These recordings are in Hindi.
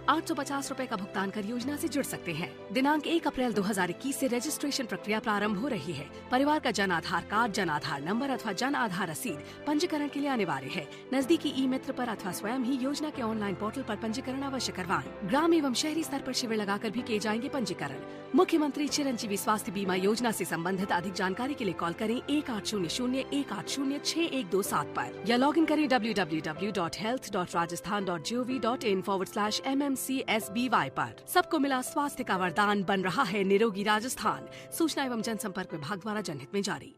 ₹850 का भुगतान कर योजना से जुड़ सकते हैं। दिनांक 1 अप्रैल 2021 से रजिस्ट्रेशन प्रक्रिया प्रारंभ हो रही है। परिवार का जन आधार कार्ड, जन आधार नंबर अथवा जन आधार रसीद पंजीकरण के लिए अनिवार्य है। नजदीकी ई मित्र पर अथवा स्वयं ही योजना के ऑनलाइन पोर्टल पर पंजीकरण अवश्य करवाएं। ग्राम एवं शहरी स्तर पर शिविर लगाकर भी किए जाएंगे पंजीकरण। मुख्यमंत्री चिरंजीवी स्वास्थ्य बीमा योजना से संबंधित अधिक जानकारी के लिए कॉल करें 1800-180-6127 पर या लॉग इन करें www.health.rajasthan.gov.in/mmcsby पर। सबको मिला स्वास्थ्य का वरदान, बन रहा है निरोगी राजस्थान। सूचना एवं जनसंपर्क विभाग द्वारा जनहित में जारी।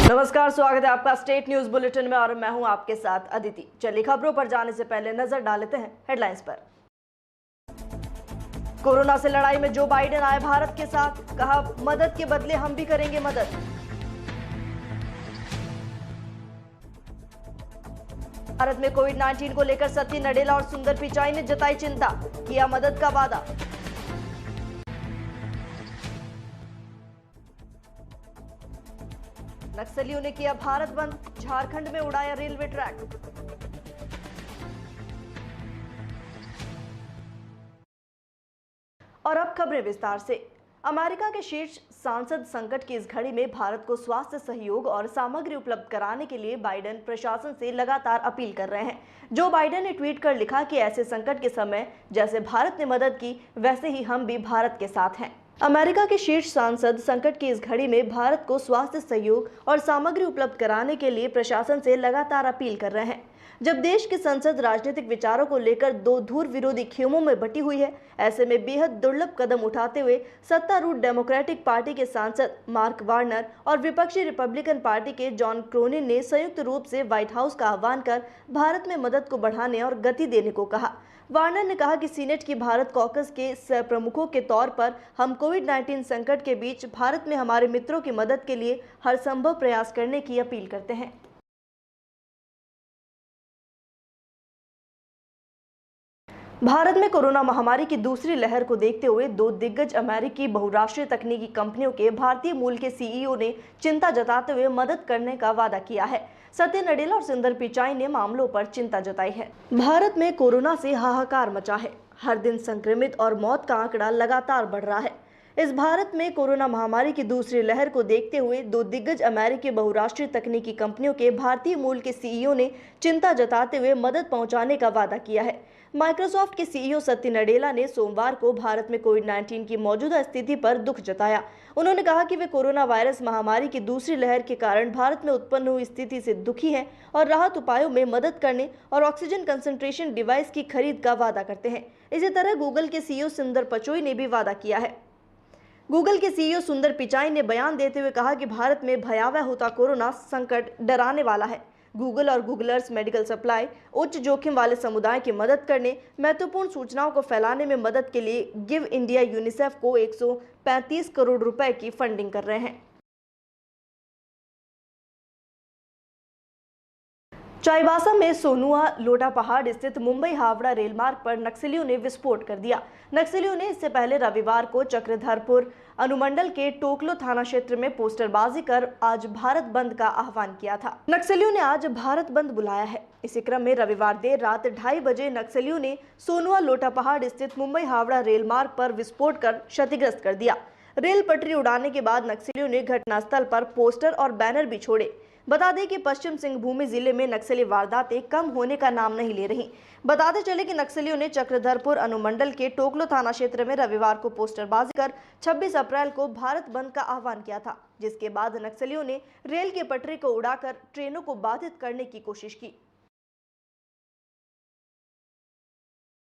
नमस्कार, स्वागत है आपका स्टेट न्यूज बुलेटिन में और मैं हूं आपके साथ अदिति। चलिए खबरों पर जाने से पहले नजर डाल लेते हैं हेडलाइंस पर। कोरोना से लड़ाई में जो बाइडेन आए भारत के साथ, कहा मदद के बदले हम भी करेंगे मदद। भारत में कोविड-19 को लेकर सत्ती नडेला और सुंदर पिचाई ने जताई चिंता, किया मदद का वादा। नक्सलियों ने किया भारत बंद, झारखंड में उड़ाया रेलवे ट्रैक। और अब खबरें विस्तार से। अमेरिका के शीर्ष सांसद संकट की इस घड़ी में भारत को स्वास्थ्य सहयोग और सामग्री उपलब्ध कराने के लिए बाइडेन प्रशासन से लगातार अपील कर रहे हैं। जो बाइडेन ने ट्वीट कर लिखा कि ऐसे संकट के समय जैसे भारत ने मदद की, वैसे ही हम भी भारत के साथ हैं। अमेरिका के शीर्ष सांसद संकट की इस घड़ी में भारत को स्वास्थ्य सहयोग और सामग्री उपलब्ध कराने के लिए प्रशासन से लगातार अपील कर रहे हैं। जब देश की संसद राजनीतिक विचारों को लेकर दो धुर विरोधी खेमों में बटी हुई है, ऐसे में बेहद दुर्लभ कदम उठाते हुए सत्तारूढ़ डेमोक्रेटिक पार्टी के सांसद मार्क वार्नर और विपक्षी रिपब्लिकन पार्टी के जॉन क्रोनिन ने संयुक्त रूप से व्हाइट हाउस का आह्वान कर भारत में मदद को बढ़ाने और गति देने को कहा। वार्नर ने कहा कि सीनेट की भारत कॉकस के सह प्रमुखों के तौर पर हम कोविड-19 संकट के बीच भारत में हमारे मित्रों की मदद के लिए हर संभव प्रयास करने की अपील करते हैं। भारत में कोरोना महामारी की दूसरी लहर को देखते हुए दो दिग्गज अमेरिकी बहुराष्ट्रीय तकनीकी कंपनियों के भारतीय मूल के सीईओ ने चिंता जताते हुए मदद करने का वादा किया है। सत्य नडेला और सुंदर पिचाई ने मामलों पर चिंता जताई है। भारत में कोरोना से हाहाकार मचा है। हर दिन संक्रमित और मौत का आंकड़ा लगातार बढ़ रहा है। इस भारत में कोरोना महामारी की दूसरी लहर को देखते हुए दो दिग्गज अमेरिकी बहुराष्ट्रीय तकनीकी कंपनियों के भारतीय मूल के सीईओ ने चिंता जताते हुए मदद पहुंचाने का वादा किया है। माइक्रोसॉफ्ट के सीईओ सत्य नडेला ने सोमवार को भारत में कोविड-19 की मौजूदा स्थिति पर दुख जताया। उन्होंने कहा कि वे कोरोना वायरस महामारी की दूसरी लहर के कारण भारत में उत्पन्न हुई स्थिति से दुखी हैं और राहत उपायों में मदद करने और ऑक्सीजन कंसंट्रेशन डिवाइस की खरीद का वादा करते हैं। इसी तरह गूगल के सीईओ सुंदर पिचाई ने भी वादा किया है। गूगल के सीईओ सुंदर पिचाई ने बयान देते हुए कहा कि भारत में भयावह होता कोरोना संकट डराने वाला है। गूगल और गूगलर्स मेडिकल सप्लाई उच्च जोखिम वाले समुदाय की मदद करने, महत्वपूर्ण सूचनाओं को फैलाने में मदद के लिए गिव इंडिया यूनिसेफ को 135 करोड़ रुपए की फंडिंग कर रहे हैं। चाईबासा में सोनुआ लोटा पहाड़ स्थित मुंबई हावड़ा रेल मार्ग पर नक्सलियों ने विस्फोट कर दिया। नक्सलियों ने इससे पहले रविवार को चक्रधरपुर अनुमंडल के टोकलो थाना क्षेत्र में पोस्टरबाजी कर आज भारत बंद का आह्वान किया था। नक्सलियों ने आज भारत बंद बुलाया है। इसी क्रम में रविवार देर रात 2:30 बजे नक्सलियों ने सोनुआ लोटा पहाड़ स्थित मुंबई हावड़ा रेल मार्ग पर विस्फोट कर क्षतिग्रस्त कर दिया। रेल पटरी उड़ाने के बाद नक्सलियों ने घटनास्थल पर पोस्टर और बैनर भी छोड़े। बता दें कि पश्चिम सिंहभूम जिले में नक्सली वारदातें कम होने का नाम नहीं ले रही। बताते चले कि नक्सलियों ने चक्रधरपुर अनुमंडल के टोकलो थाना क्षेत्र में रविवार को पोस्टरबाजी कर 26 अप्रैल को भारत बंद का आह्वान किया था, जिसके बाद नक्सलियों ने रेल की पटरी को उड़ाकर ट्रेनों को बाधित करने की कोशिश की।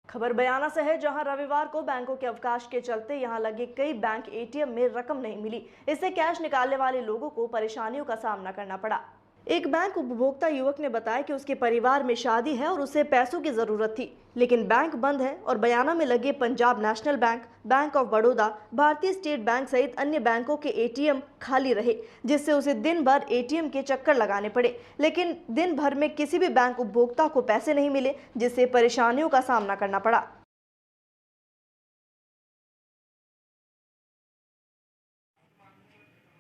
खबर बयाना से है, जहां रविवार को बैंकों के अवकाश के चलते यहां लगे कई बैंक एटीएम में रकम नहीं मिली। इससे कैश निकालने वाले लोगों को परेशानियों का सामना करना पड़ा। एक बैंक उपभोक्ता युवक ने बताया कि उसके परिवार में शादी है और उसे पैसों की जरूरत थी, लेकिन बैंक बंद है और बयाना में लगे Punjab national bank, bank of Baroda, भारतीय स्टेट बैंक सहित अन्य बैंकों के एटीएम खाली रहे, जिससे उसे दिन भर एटीएम के चक्कर लगाने पड़े। लेकिन दिन भर में किसी भी बैंक उपभोक्ता को पैसे नहीं मिले, जिससे परेशानियों का सामना करना पड़ा।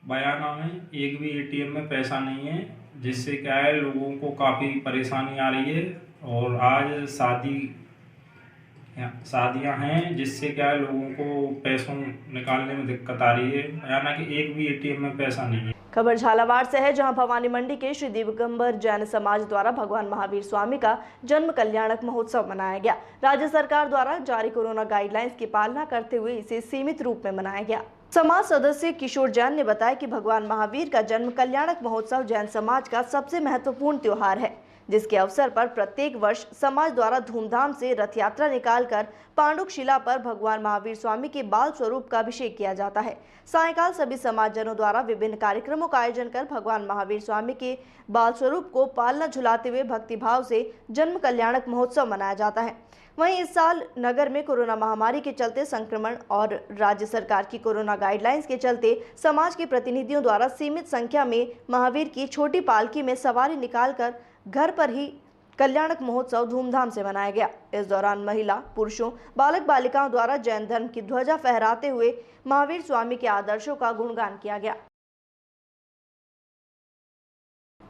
बयाना में एक भी एटीएम में पैसा नहीं है, जिससे क्या है लोगों को काफ़ी परेशानी आ रही है। और आज शादियां हैं, जिससे क्या है लोगों को पैसों निकालने में दिक्कत आ रही है। बयाना कि एक भी एटीएम में पैसा नहीं है। खबर झालावाड़ से है, जहां भवानी मंडी के श्री दिगंबर जैन समाज द्वारा भगवान महावीर स्वामी का जन्म कल्याणक महोत्सव मनाया गया। राज्य सरकार द्वारा जारी कोरोना गाइडलाइंस की पालना करते हुए इसे सीमित रूप में मनाया गया। समाज सदस्य किशोर जैन ने बताया कि भगवान महावीर का जन्म कल्याणक महोत्सव जैन समाज का सबसे महत्वपूर्ण त्योहार है, जिसके अवसर पर प्रत्येक वर्ष समाज द्वारा धूमधाम से रथ यात्रा निकालकर पांडुक शिला पर भगवान महावीर स्वामी के बाल स्वरूप का अभिषेक किया जाता है। सायंकाल सभी समाजजनों द्वारा विभिन्न कार्यक्रमों का आयोजन कर भगवान महावीर स्वामी के बाल स्वरूप को पालना झुलाते हुए भक्तिभाव से जन्म कल्याणक महोत्सव मनाया जाता है। वहीं इस साल नगर में कोरोना महामारी के चलते संक्रमण और राज्य सरकार की कोरोना गाइडलाइंस के चलते समाज के प्रतिनिधियों द्वारा सीमित संख्या में महावीर की छोटी पालकी में सवारी निकालकर घर पर ही कल्याणक महोत्सव धूमधाम से मनाया गया। इस दौरान महिला, पुरुषों, बालक बालिकाओं द्वारा जैन धर्म की ध्वजा फहराते हुए महावीर स्वामी के आदर्शों का गुणगान किया गया।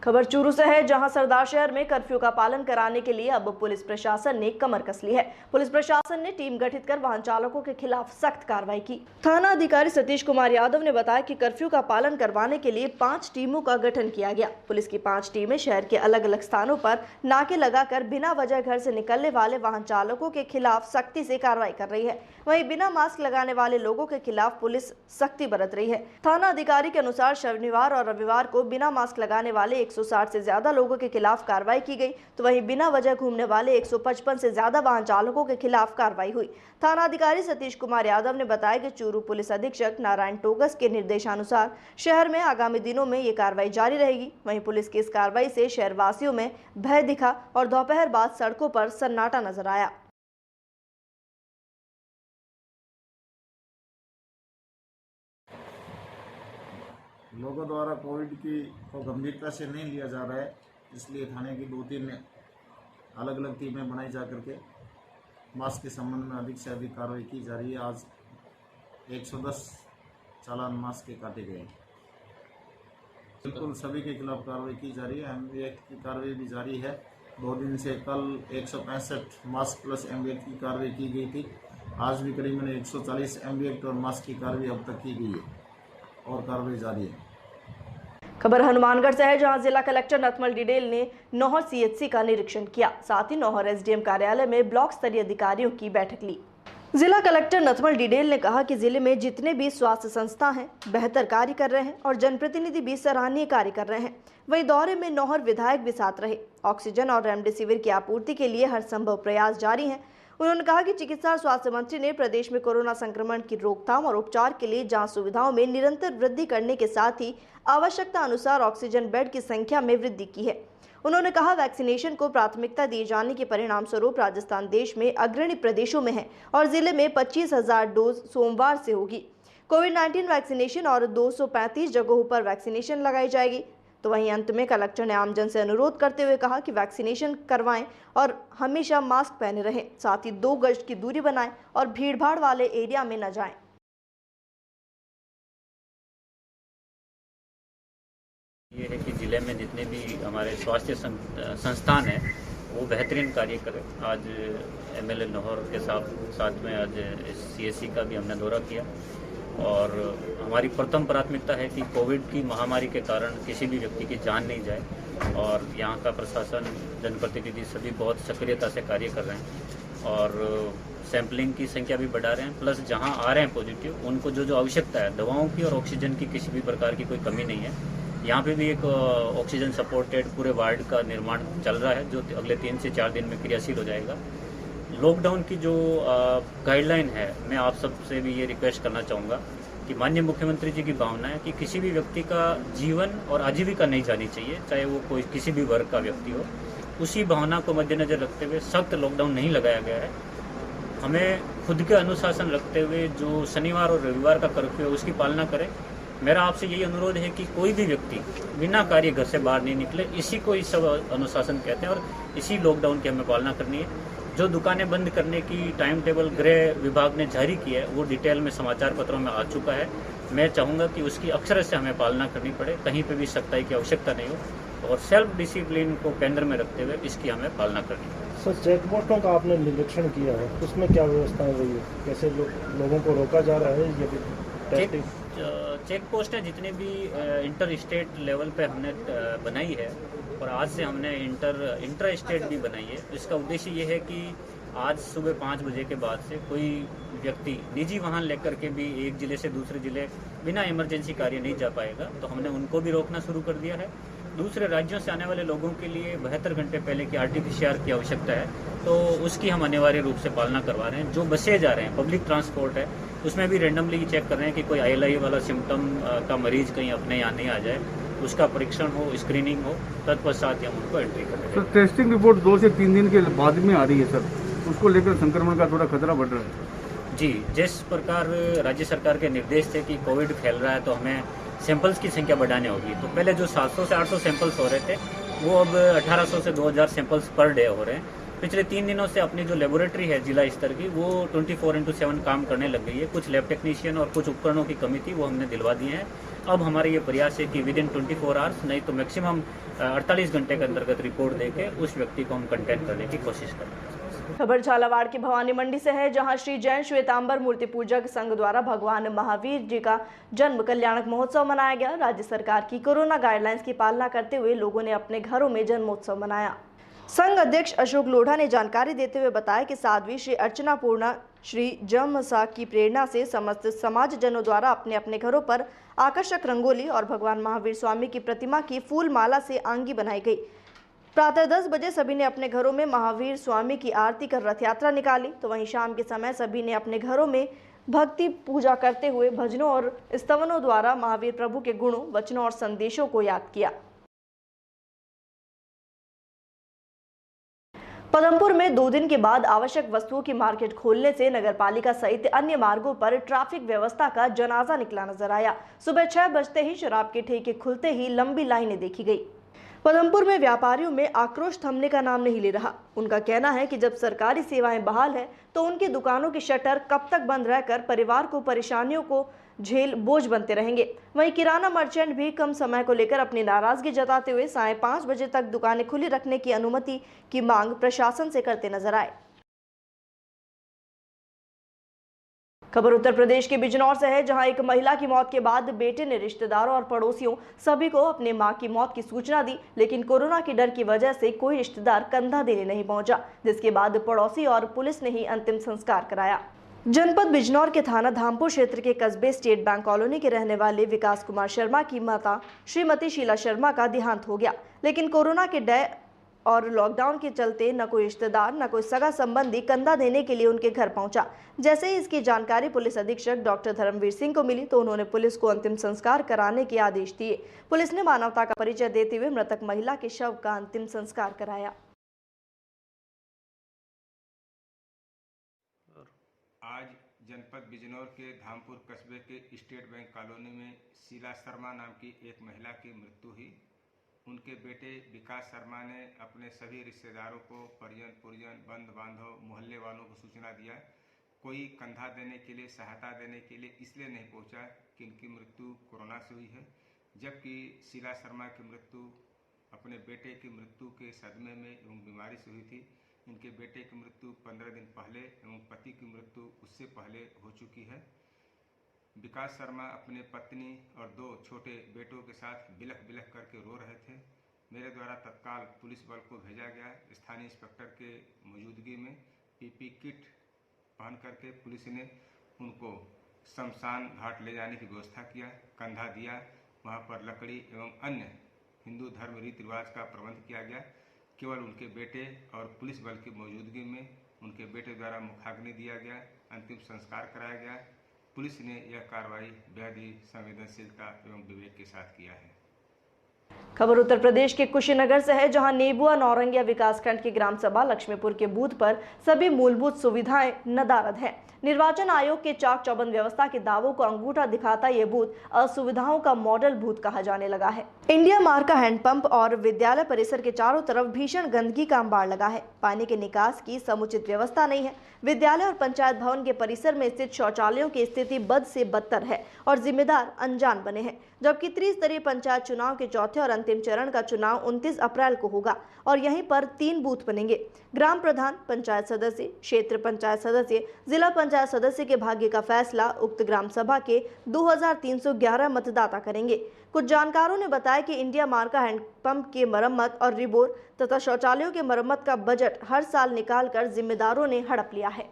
खबर चूरू से है, जहां सरदार शहर में कर्फ्यू का पालन कराने के लिए अब पुलिस प्रशासन ने कमर कस ली है। पुलिस प्रशासन ने टीम गठित कर वाहन चालकों के खिलाफ सख्त कार्रवाई की। थाना अधिकारी सतीश कुमार यादव ने बताया कि कर्फ्यू का पालन करवाने के लिए 5 टीमों का गठन किया गया। पुलिस की 5 टीमें शहर के अलग अलग स्थानों पर नाके लगाकर बिना वजह घर से निकलने वाले वाहन चालकों के खिलाफ सख्ती से कार्रवाई कर रही है। वहीं बिना मास्क लगाने वाले लोगों के खिलाफ पुलिस सख्ती बरत रही है। थाना अधिकारी के अनुसार शनिवार और रविवार को बिना मास्क लगाने वाले 160 से ज्यादा लोगों के खिलाफ कार्रवाई की गई, तो वहीं बिना वजह घूमने वाले 155 से ज्यादा वाहन चालकों के खिलाफ कार्रवाई हुई। थाना अधिकारी सतीश कुमार यादव ने बताया कि चूरू पुलिस अधीक्षक नारायण टोगस के निर्देशानुसार शहर में आगामी दिनों में ये कार्रवाई जारी रहेगी। वहीं पुलिस की इस कार्रवाई से शहरवासियों में भय दिखा और दोपहर बाद सड़कों पर सन्नाटा नजर आया। लोगों द्वारा कोविड की को गंभीरता से नहीं लिया जा रहा है, इसलिए थाने की 2-3 अलग अलग टीमें बनाई जा करके मास्क के संबंध में अधिक से अधिक कार्रवाई की जा रही है। आज 110 चालान मास्क के काटे गए। बिल्कुल सभी के खिलाफ कार्रवाई की जा रही है। एमवीएक्ट की कार्रवाई भी जारी है। 2 दिन से कल 165 मास्क प्लस एमवीएक्ट की कार्रवाई की गई थी। आज भी करीबन 140 एमवीएक्ट और मास्क की कार्रवाई अब तक की गई है और कार्रवाई जारी है। खबर हनुमानगढ़ से है, जहां जिला कलेक्टर नथमल डिडेल ने नौहर सीएचसी का निरीक्षण किया। साथ ही नौहर एसडीएम कार्यालय में ब्लॉक स्तरीय अधिकारियों की बैठक ली। जिला कलेक्टर नथमल डिडेल ने कहा कि जिले में जितने भी स्वास्थ्य संस्था हैं बेहतर कार्य कर रहे हैं और जनप्रतिनिधि भी सराहनीय कार्य कर रहे हैं। वहीं दौरे में नौहर विधायक भी साथ रहे। ऑक्सीजन और रेमडेसिविर की आपूर्ति के लिए हर संभव प्रयास जारी हैं। उन्होंने कहा कि चिकित्सा और स्वास्थ्य मंत्री ने प्रदेश में कोरोना संक्रमण की रोकथाम और उपचार के लिए जांच सुविधाओं में निरंतर वृद्धि करने के साथ ही आवश्यकता अनुसार ऑक्सीजन बेड की संख्या में वृद्धि की है। उन्होंने कहा वैक्सीनेशन को प्राथमिकता दिए जाने के परिणाम स्वरूप राजस्थान देश में अग्रणी प्रदेशों में है और जिले में 25,000 डोज सोमवार से होगी। कोविड-19 वैक्सीनेशन और 235 जगहों पर वैक्सीनेशन लगाई जाएगी। तो वहीं अंत में कलेक्टर ने आमजन से अनुरोध करते हुए कहा कि वैक्सीनेशन करवाएं और हमेशा मास्क पहने रहें, साथ ही 2 गज की दूरी बनाएं और भीड़भाड़ वाले एरिया में न जाएं। ये है कि जिले में जितने भी हमारे स्वास्थ्य संस्थान हैं वो बेहतरीन कार्य करें। आज एमएलए नौहर के साथ में आज सीएससी का भी हमने दौरा किया और हमारी प्रथम प्राथमिकता है कि कोविड की महामारी के कारण किसी भी व्यक्ति की जान नहीं जाए और यहाँ का प्रशासन, जनप्रतिनिधि सभी बहुत सक्रियता से कार्य कर रहे हैं और सैंपलिंग की संख्या भी बढ़ा रहे हैं। प्लस जहाँ आ रहे हैं पॉजिटिव उनको जो आवश्यकता है दवाओं की और ऑक्सीजन की किसी भी प्रकार की कोई कमी नहीं है। यहाँ पे भी एक ऑक्सीजन सपोर्टेड पूरे वार्ड का निर्माण चल रहा है जो अगले 3 से 4 दिन में क्रियाशील हो जाएगा। लॉकडाउन की जो गाइडलाइन है, मैं आप सबसे भी ये रिक्वेस्ट करना चाहूँगा कि माननीय मुख्यमंत्री जी की भावना है कि किसी भी व्यक्ति का जीवन और आजीविका नहीं जानी चाहिए, चाहे वो कोई किसी भी वर्ग का व्यक्ति हो। उसी भावना को मद्देनजर रखते हुए सख्त लॉकडाउन नहीं लगाया गया है। हमें खुद के अनुशासन रखते हुए जो शनिवार और रविवार का कर्फ्यू है उसकी पालना करें। मेरा आपसे यही अनुरोध है कि कोई भी व्यक्ति बिना कार्य घर से बाहर नहीं निकले। इसी को इस सब अनुशासन कहते हैं और इसी लॉकडाउन की हमें पालना करनी है। जो दुकानें बंद करने की टाइम टेबल गृह विभाग ने जारी किया है वो डिटेल में समाचार पत्रों में आ चुका है। मैं चाहूँगा कि उसकी अक्षर से हमें पालना करनी पड़े, कहीं पे भी सख्ताई की आवश्यकता नहीं हो और सेल्फ डिसिप्लिन को केंद्र में रखते हुए इसकी हमें पालना करनी पड़े। सर, चेकपोस्टों का आपने निरीक्षण किया है, उसमें क्या व्यवस्थाएं रही है, कैसे लोगों को रोका जा रहा है? ये चेक पोस्टें जितनी भी इंटर स्टेट लेवल पे हमने बनाई है और आज से हमने इंटर स्टेट भी बनाई है। इसका उद्देश्य ये है कि आज सुबह 5 बजे के बाद से कोई व्यक्ति निजी वाहन लेकर के भी एक जिले से दूसरे जिले बिना इमरजेंसी कार्य नहीं जा पाएगा, तो हमने उनको भी रोकना शुरू कर दिया है। दूसरे राज्यों से आने वाले लोगों के लिए 72 घंटे पहले की RT-PCR की आवश्यकता है, तो उसकी हम अनिवार्य रूप से पालना करवा रहे हैं। जो बसें जा रहे हैं, पब्लिक ट्रांसपोर्ट है, उसमें भी रेंडमली चेक कर रहे हैं कि कोई ILI वाला सिम्टम का मरीज कहीं अपने यहाँ नहीं आ जाए, उसका परीक्षण हो, स्क्रीनिंग हो, तत्पश्चात हम उनको एंट्री करें। सर, टेस्टिंग रिपोर्ट 2 से 3 दिन के बाद में आ रही है सर, उसको लेकर संक्रमण का थोड़ा खतरा बढ़ रहा है। जी, जिस प्रकार राज्य सरकार के निर्देश थे कि कोविड फैल रहा है तो हमें सैंपल्स की संख्या बढ़ानी होगी, तो पहले जो 700 से 800 सैंपल्स हो रहे थे वो अब 1800 से 2000 सैंपल्स पर डे हो रहे हैं। पिछले 3 दिनों से अपनी जो लेबोरेटरी है जिला स्तर की, वो 24/7 काम करने लग गई है। कुछ लैब टेक्नीशियन और कुछ उपकरणों की कमी थी, वो हमने दिलवा दिए हैं। अब हमारा ये प्रयास है कि विदिन 24 आवर्स नहीं तो मैक्सिमम 48 घंटे के अंतर्गत रिपोर्ट देके उस व्यक्ति को हम कंटेक्ट करने की कोशिश करें। खबर झालावाड़ की भवानी मंडी से है, जहां श्री जैन श्वेतांबर मूर्ति पूजक संघ द्वारा भगवान महावीर जी का जन्म कल्याणक महोत्सव मनाया गया। राज्य सरकार की कोरोना गाइडलाइंस की पालना करते हुए लोगों ने अपने घरों में जन्मोत्सव मनाया। संघ अध्यक्ष अशोक लोढ़ा ने जानकारी देते हुए बताया कि साध्वी श्री अर्चना पूर्णा श्री जमसा की प्रेरणा से समस्त समाजजनों द्वारा अपने अपने घरों पर आकर्षक रंगोली और भगवान महावीर स्वामी की प्रतिमा की फूल माला से आंगी बनाई गई। प्रातः 10 बजे सभी ने अपने घरों में महावीर स्वामी की आरती कर रथ यात्रा निकाली, तो वहीं शाम के समय सभी ने अपने घरों में भक्ति पूजा करते हुए भजनों और स्तवनों द्वारा महावीर प्रभु के गुणों, वचनों और संदेशों को याद किया। पदमपुर में 2 दिन के बाद आवश्यक वस्तुओं की मार्केट खोलने से नगरपालिका सहित अन्य मार्गों पर ट्रैफिक व्यवस्था का जनाजा निकला नजर आया। सुबह 6 बजते ही शराब के ठेके खुलते ही लंबी लाइनें देखी गई। पदमपुर में व्यापारियों में आक्रोश थमने का नाम नहीं ले रहा। उनका कहना है कि जब सरकारी सेवाएं बहाल है तो उनकी दुकानों की शटर कब तक बंद रहकर परिवार को परेशानियों को झेल बोझ बनते रहेंगे। वहीं किराना मर्चेंट भी कम समय को लेकर अपनी नाराजगी जताते हुए 5:30 बजे तक दुकानें खुली रखने की अनुमति की मांग प्रशासन से करते नजर आए। खबर उत्तर प्रदेश के बिजनौर से है, जहां एक महिला की मौत के बाद बेटे ने रिश्तेदारों और पड़ोसियों सभी को अपने मां की मौत की सूचना दी, लेकिन कोरोना के डर की वजह से कोई रिश्तेदार कंधा देने नहीं पहुंचा, जिसके बाद पड़ोसी और पुलिस ने ही अंतिम संस्कार कराया। जनपद बिजनौर के थाना धामपुर क्षेत्र के कस्बे स्टेट बैंक कॉलोनी के रहने वाले विकास कुमार शर्मा की माता श्रीमती शीला शर्मा का देहांत हो गया, लेकिन कोरोना के डर और लॉकडाउन के चलते न कोई रिश्तेदार न कोई सगा संबंधी कंधा देने के लिए उनके घर पहुंचा। जैसे ही इसकी जानकारी पुलिस अधीक्षक डॉक्टर धर्मवीर सिंह को मिली तो उन्होंने पुलिस को अंतिम संस्कार कराने के आदेश दिए। पुलिस ने मानवता का परिचय देते हुए मृतक महिला के शव का अंतिम संस्कार कराया। आज जनपद बिजनौर के धामपुर कस्बे के स्टेट बैंक कॉलोनी में शीला शर्मा नाम की एक महिला की मृत्यु हुई। उनके बेटे विकास शर्मा ने अपने सभी रिश्तेदारों को, परिजन पुरिजन, बंधु बांधव, मोहल्ले वालों को सूचना दिया। कोई कंधा देने के लिए, सहायता देने के लिए इसलिए नहीं पहुंचा कि इनकी मृत्यु कोरोना से हुई है, जबकि शीला शर्मा की मृत्यु अपने बेटे की मृत्यु के सदमे में एवं बीमारी से हुई थी। इनके बेटे की मृत्यु 15 दिन पहले एवं पति की मृत्यु उससे पहले हो चुकी है। विकास शर्मा अपने पत्नी और 2 छोटे बेटों के साथ बिलख बिलख करके रो रहे थे। मेरे द्वारा तत्काल पुलिस बल को भेजा गया। स्थानीय इंस्पेक्टर के मौजूदगी में PP किट पहन करके पुलिस ने उनको शमशान घाट ले जाने की व्यवस्था किया, कंधा दिया। वहां पर लकड़ी एवं अन्य हिंदू धर्म रीति रिवाज का प्रबंध किया गया। केवल उनके बेटे और पुलिस बल की मौजूदगी में उनके बेटे द्वारा मुखाग्नि दिया गया, अंतिम संस्कार कराया गया। पुलिस ने यह कार्रवाई बेहद ही संवेदनशीलता एवं विवेक के साथ किया है। खबर उत्तर प्रदेश के कुशीनगर से है, जहां नेबुआ नौरंगिया विकासखंड की ग्राम सभा लक्ष्मीपुर के बूथ पर सभी मूलभूत सुविधाएं नदारद हैं। निर्वाचन आयोग के चाक चौबंद व्यवस्था के दावों को अंगूठा दिखाता ये बूथ असुविधाओं का मॉडल बूथ कहा जाने लगा है। इंडिया मार्ग का हैंडपंप और विद्यालय परिसर के चारों तरफ भीषण गंदगी का अंबार लगा है। पानी के निकास की समुचित व्यवस्था नहीं है। विद्यालय और पंचायत भवन के परिसर में स्थित शौचालयों की स्थिति बद से बदतर है और जिम्मेदार अनजान बने हैं। जबकि त्रिस्तरीय पंचायत चुनाव के चौथे और अंतिम चरण का चुनाव 29 अप्रैल को होगा और यहीं पर 3 बूथ बनेंगे। ग्राम प्रधान, पंचायत सदस्य, क्षेत्र पंचायत सदस्य, जिला पंचायत सदस्य के भाग्य का फैसला उक्त ग्राम सभा के 2311 मतदाता करेंगे। कुछ जानकारों ने बताया कि इंडिया मार्ग का हैंडपंप की मरम्मत और रिबोर तथा शौचालयों की मरम्मत का बजट हर साल निकालकर जिम्मेदारों ने हड़प लिया है।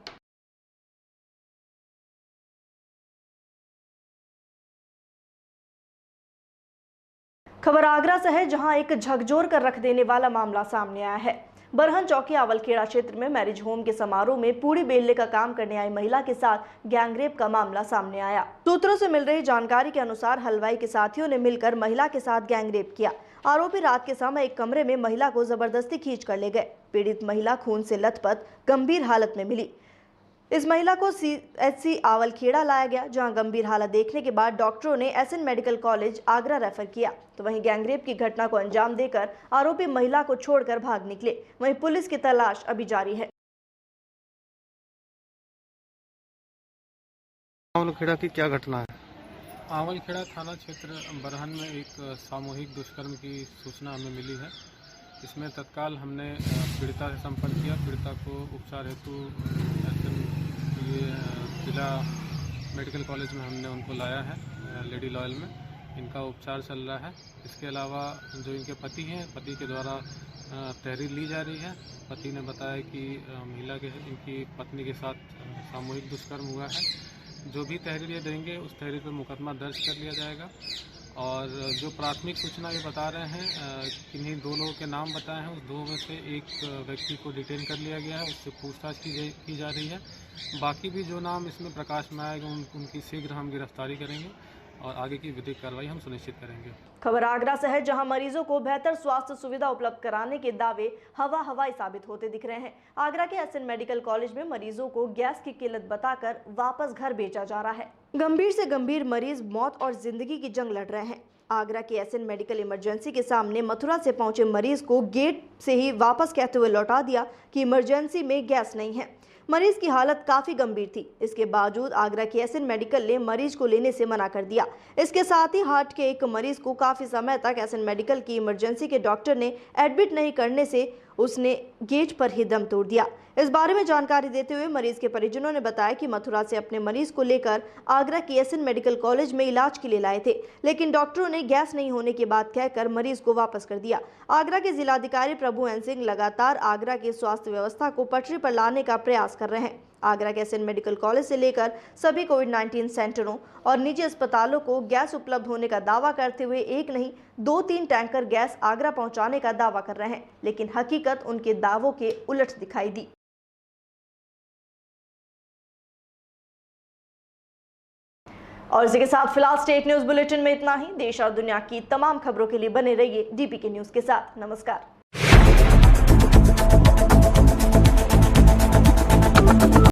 खबर आगरा से है, जहां एक झकझोर कर रख देने वाला मामला सामने आया है। बरहन चौकी आवलखेड़ा क्षेत्र में मैरिज होम के समारोह में पूड़ी बेलने का काम करने आई महिला के साथ गैंगरेप का मामला सामने आया। सूत्रों से मिल रही जानकारी के अनुसार हलवाई के साथियों ने मिलकर महिला के साथ गैंगरेप किया। आरोपी रात के समय एक कमरे में महिला को जबरदस्ती खींच कर ले गए। पीड़ित महिला खून से लथपथ गंभीर हालत में मिली। इस महिला को CHC आवलखेड़ा लाया गया, जहां गंभीर हालत देखने के बाद डॉक्टरों ने SN medical college Agra refer किया। तो वहीं गैंगरेप की घटना को अंजाम देकर आरोपी महिला को छोड़कर भाग निकले। वहीं पुलिस की तलाश अभी जारी है। आवलखेड़ा की क्या घटना है? आवलखेड़ा थाना क्षेत्र बरहन में एक सामूहिक दुष्कर्म की सूचना हमें मिली है। इसमें तत्काल हमने पीड़िता से संपर्क किया। पीड़िता को उपचार हेतु जिला मेडिकल कॉलेज में हमने उनको लाया है, लेडी लॉयल में। इनका उपचार चल रहा है। इसके अलावा जो इनके पति हैं, पति के द्वारा तहरीर ली जा रही है। पति ने बताया कि महिला के इनकी पत्नी के साथ सामूहिक दुष्कर्म हुआ है। जो भी तहरीर ये देंगे उस तहरीर पर मुकदमा दर्ज कर लिया जाएगा। और जो प्राथमिक सूचना ये बता रहे हैं, किन्हीं 2 लोगों के नाम बताए हैं। उस 2 में से एक व्यक्ति को डिटेन कर लिया गया है, उससे पूछताछ की जा रही है। बाकी भी जो नाम इसमें प्रकाश में आएगा उनकी शीघ्र हम गिरफ्तारी करेंगे और आगे की विधिक कार्रवाई हम सुनिश्चित करेंगे। खबर आगरा से है, जहां मरीजों को बेहतर स्वास्थ्य सुविधा उपलब्ध कराने के दावे हवाई साबित होते दिख रहे हैं। आगरा के SN मेडिकल कॉलेज में मरीजों को गैस की किल्लत बताकर वापस घर भेजा जा रहा है। गंभीर से गंभीर मरीज मौत और जिंदगी की जंग लड़ रहे हैं। आगरा के SN मेडिकल इमरजेंसी के सामने मथुरा से पहुंचे मरीज को गेट से ही वापस कहते हुए लौटा दिया कि इमरजेंसी में गैस नहीं है। मरीज की हालत काफी गंभीर थी। इसके बावजूद आगरा के SN मेडिकल ने मरीज को लेने से मना कर दिया। इसके साथ ही हार्ट के एक मरीज को काफी समय तक SN मेडिकल की इमरजेंसी के डॉक्टर ने एडमिट नहीं करने से उसने गेट पर ही दम तोड़ दिया। इस बारे में जानकारी देते हुए मरीज के परिजनों ने बताया कि मथुरा से अपने मरीज को लेकर आगरा की SN मेडिकल कॉलेज में इलाज के लिए लाए थे, लेकिन डॉक्टरों ने गैस नहीं होने की बात कहकर मरीज को वापस कर दिया। आगरा के जिलाधिकारी प्रभु एन सिंह लगातार आगरा की स्वास्थ्य व्यवस्था को पटरी पर लाने का प्रयास कर रहे हैं। आगरा के SN मेडिकल कॉलेज से लेकर सभी कोविड-19 सेंटरों और निजी अस्पतालों को गैस उपलब्ध होने का दावा करते हुए एक नहीं 2-3 टैंकर गैस आगरा पहुंचाने का दावा कर रहे हैं, लेकिन हकीकत उनके दावों के उलट दिखाई दी। और इसी के साथ फिलहाल स्टेट न्यूज बुलेटिन में इतना ही। देश और दुनिया की तमाम खबरों के लिए बने रहिए DPK न्यूज के साथ। नमस्कार।